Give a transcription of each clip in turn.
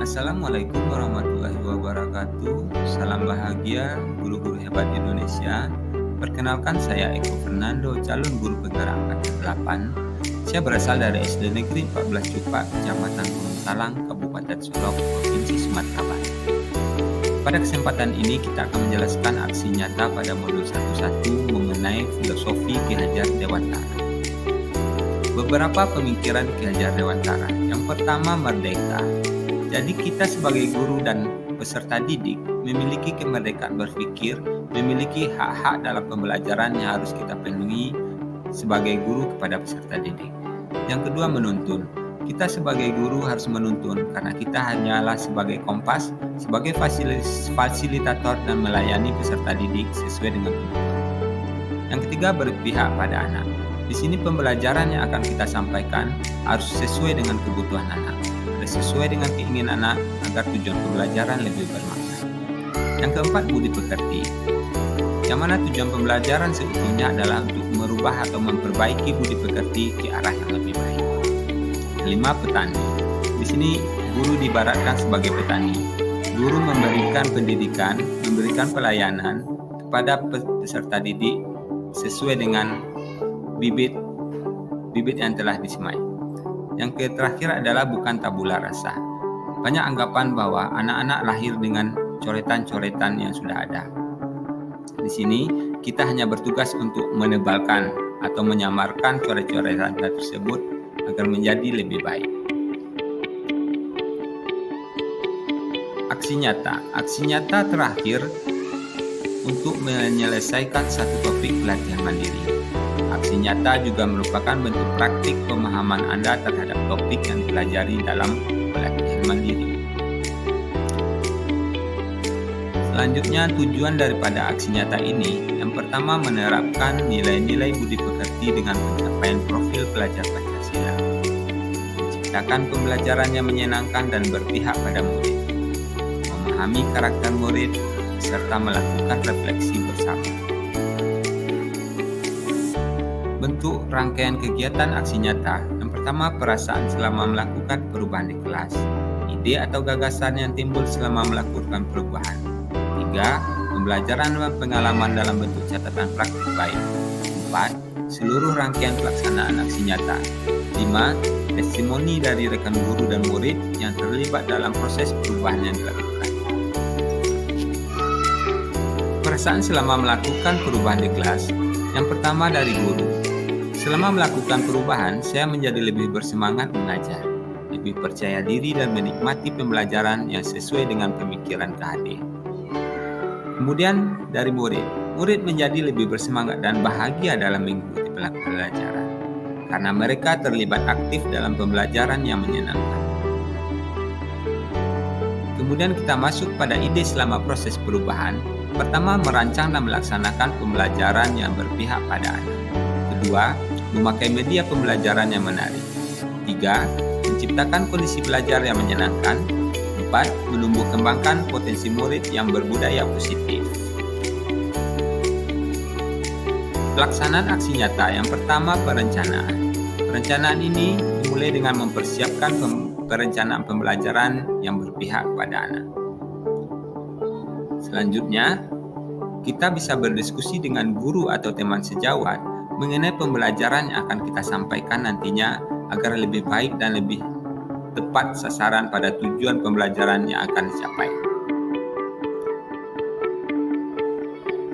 Assalamualaikum warahmatullahi wabarakatuh. Salam bahagia guru-guru hebat Indonesia. Perkenalkan, saya Eko Fernando, calon guru penggerak angkatan 8. Saya berasal dari SD Negeri 14 Cupak, Kecamatan Gunung Talang, Kabupaten Solok, Provinsi Sumatera Barat. Pada kesempatan ini kita akan menjelaskan aksi nyata pada modul 11 mengenai filosofi Ki Hajar Dewantara. Beberapa pemikiran Ki Hajar Dewantara. Yang pertama, merdeka. Jadi kita sebagai guru dan peserta didik memiliki kemerdekaan berpikir, memiliki hak-hak dalam pembelajaran yang harus kita penuhi sebagai guru kepada peserta didik. Yang kedua, menuntun. Kita sebagai guru harus menuntun karena kita hanyalah sebagai kompas, sebagai fasilitator dan melayani peserta didik sesuai dengan tuntutan. Yang ketiga, berpihak pada anak. Di sini pembelajaran yang akan kita sampaikan harus sesuai dengan kebutuhan anak, sesuai dengan keinginan anak agar tujuan pembelajaran lebih bermakna. Yang keempat, budi pekerti. Yang mana tujuan pembelajaran seutuhnya adalah untuk merubah atau memperbaiki budi pekerti ke arah yang lebih baik. Kelima, petani. Di sini guru diibaratkan sebagai petani. Guru memberikan pendidikan, memberikan pelayanan kepada peserta didik sesuai dengan bibit yang telah disemai. Yang terakhir adalah bukan tabula rasa. Banyak anggapan bahwa anak-anak lahir dengan coretan-coretan yang sudah ada. Di sini kita hanya bertugas untuk menebalkan atau menyamarkan coret-coretan tersebut agar menjadi lebih baik. Aksi nyata. Aksi nyata terakhir untuk menyelesaikan satu topik pelatihan mandiri. Aksi nyata juga merupakan bentuk praktik pemahaman Anda terhadap topik yang dipelajari dalam pelatihan mandiri. Selanjutnya, tujuan daripada aksi nyata ini, yang pertama menerapkan nilai-nilai budi pekerti dengan pencapaian profil pelajar Pancasila, menciptakan pembelajaran yang menyenangkan dan berpihak pada murid, memahami karakter murid, serta melakukan refleksi bersama. Bentuk rangkaian kegiatan aksi nyata. Yang pertama, perasaan selama melakukan perubahan di kelas. Ide atau gagasan yang timbul selama melakukan perubahan. 3. Pembelajaran dan pengalaman dalam bentuk catatan praktik baik. 4. Seluruh rangkaian pelaksanaan aksi nyata. 5. Testimoni dari rekan guru dan murid yang terlibat dalam proses perubahan yang dilakukan. Perasaan selama melakukan perubahan di kelas. Yang pertama, dari guru. Selama melakukan perubahan, saya menjadi lebih bersemangat mengajar, lebih percaya diri dan menikmati pembelajaran yang sesuai dengan pemikiran KHD. Kemudian dari murid. Murid menjadi lebih bersemangat dan bahagia dalam mengikuti pelajaran, karena mereka terlibat aktif dalam pembelajaran yang menyenangkan. Kemudian kita masuk pada ide selama proses perubahan. Pertama, merancang dan melaksanakan pembelajaran yang berpihak pada anak. Kedua, memakai media pembelajaran yang menarik. 3. Menciptakan kondisi belajar yang menyenangkan. 4. Menumbuh kembangkan potensi murid yang berbudaya positif. Pelaksanaan aksi nyata. Yang pertama, perencanaan. Perencanaan ini dimulai dengan mempersiapkan perencanaan pembelajaran yang berpihak pada anak. Selanjutnya, kita bisa berdiskusi dengan guru atau teman sejawat mengenai pembelajaran yang akan kita sampaikan nantinya agar lebih baik dan lebih tepat sasaran pada tujuan pembelajaran yang akan dicapai.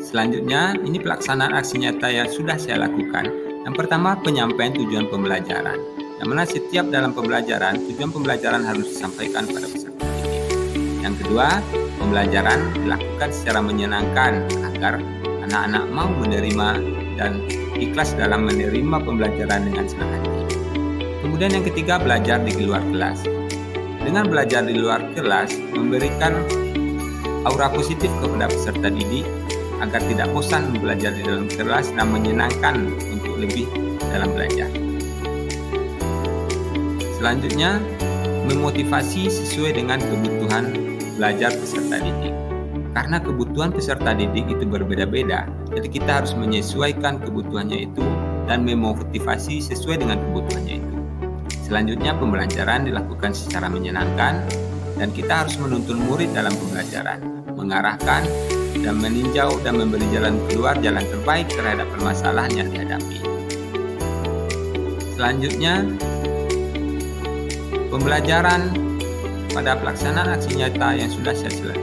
Selanjutnya, ini pelaksanaan aksi nyata yang sudah saya lakukan. Yang pertama, penyampaian tujuan pembelajaran. Yang mana setiap dalam pembelajaran, tujuan pembelajaran harus disampaikan pada peserta didik. Yang kedua, pembelajaran dilakukan secara menyenangkan agar anak-anak mau menerima dan ikhlas dalam menerima pembelajaran dengan senang hati. Kemudian yang ketiga, belajar di luar kelas. Dengan belajar di luar kelas, memberikan aura positif kepada peserta didik agar tidak bosan belajar di dalam kelas dan menyenangkan untuk lebih dalam belajar. Selanjutnya, memotivasi sesuai dengan kebutuhan belajar peserta didik. Karena kebutuhan peserta didik itu berbeda-beda, jadi kita harus menyesuaikan kebutuhannya itu dan memotivasi sesuai dengan kebutuhannya itu. Selanjutnya, pembelajaran dilakukan secara menyenangkan dan kita harus menuntun murid dalam pembelajaran, mengarahkan dan meninjau dan memberi jalan keluar, jalan terbaik terhadap permasalahan yang dihadapi. Selanjutnya, pembelajaran pada pelaksanaan aksi nyata yang sudah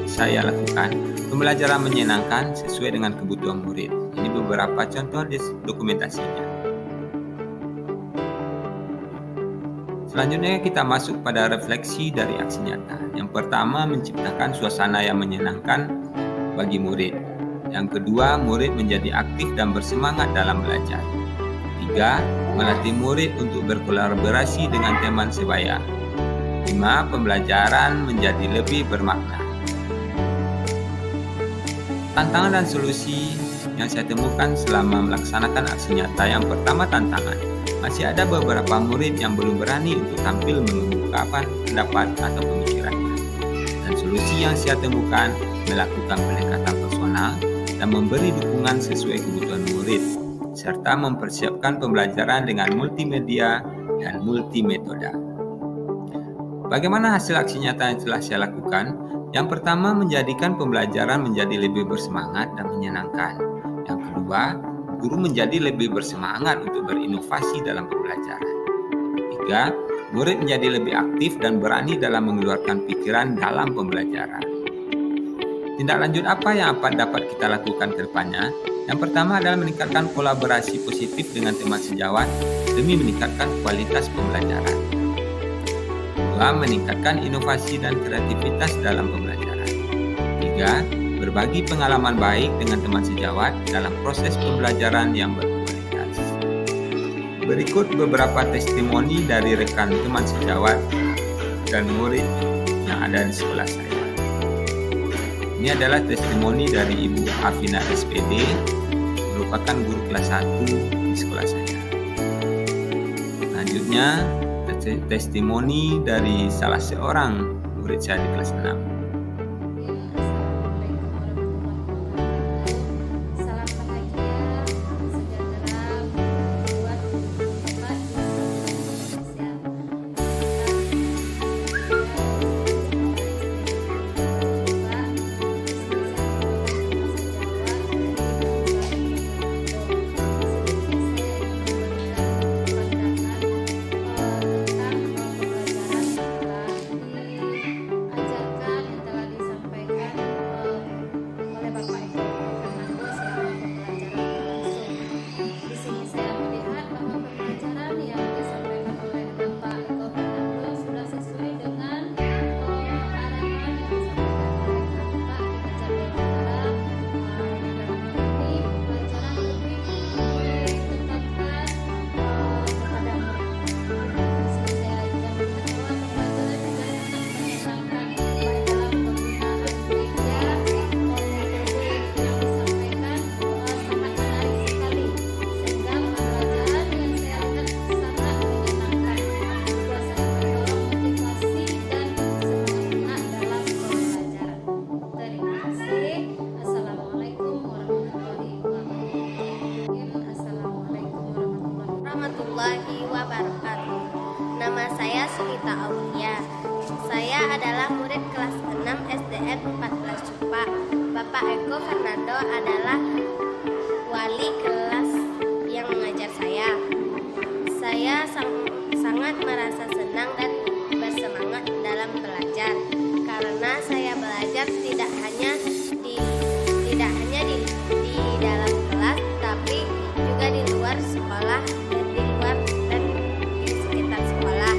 saya lakukan, pembelajaran menyenangkan sesuai dengan kebutuhan murid. Ini beberapa contoh dokumentasinya. Selanjutnya kita masuk pada refleksi dari aksi nyata. Yang pertama, menciptakan suasana yang menyenangkan bagi murid. Yang kedua, murid menjadi aktif dan bersemangat dalam belajar. 3. Melatih murid untuk berkolaborasi dengan teman sebaya. 5. Pembelajaran menjadi lebih bermakna. Tantangan dan solusi yang saya temukan selama melaksanakan aksi nyata. Yang pertama, tantangan. Masih ada beberapa murid yang belum berani untuk tampil mengungkapkan pendapat atau pemikirannya. Dan solusi yang saya temukan, melakukan pendekatan personal dan memberi dukungan sesuai kebutuhan murid, serta mempersiapkan pembelajaran dengan multimedia dan multimetode. Bagaimana hasil aksi nyata yang telah saya lakukan? Yang pertama, menjadikan pembelajaran menjadi lebih bersemangat dan menyenangkan. Yang kedua, guru menjadi lebih bersemangat untuk berinovasi dalam pembelajaran. Ketiga, murid menjadi lebih aktif dan berani dalam mengeluarkan pikiran dalam pembelajaran. Tindak lanjut apa yang dapat kita lakukan ke depannya? Yang pertama adalah meningkatkan kolaborasi positif dengan teman sejawat demi meningkatkan kualitas pembelajaran. Kedua, meningkatkan inovasi dan kreativitas dalam pembelajaran. Tiga, berbagi pengalaman baik dengan teman sejawat dalam proses pembelajaran yang berkualitas. Berikut beberapa testimoni dari rekan teman sejawat dan murid yang ada di sekolah saya. Ini adalah testimoni dari Ibu Afina SPD, merupakan guru kelas 1 di sekolah saya. Selanjutnya, testimoni dari salah seorang murid saya di kelas 6. Nama saya Sunita Aulia. Saya adalah murid kelas 6 SDN 14 Cupa. Bapak Eko Fernando adalah wali kelas yang mengajar saya. Saya sangat merasa senang dan bersemangat dalam belajar karena saya belajar tidak hanya di dalam kelas, tapi juga di luar sekolah dan di sekitar sekolah.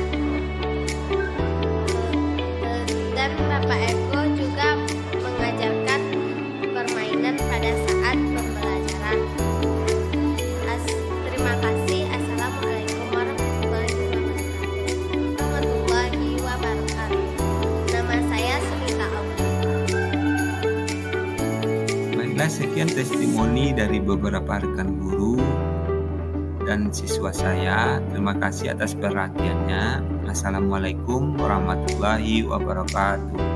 Dan Bapak Eko juga mengajarkan permainan pada saat pembelajaran. Terima kasih. Assalamualaikum warahmatullahi wabarakatuh. Nama saya Sunita Aulia. Baiklah, sekian testimoni dari beberapa rekan guru dan siswa saya. Terima kasih atas perhatiannya. Assalamualaikum warahmatullahi wabarakatuh.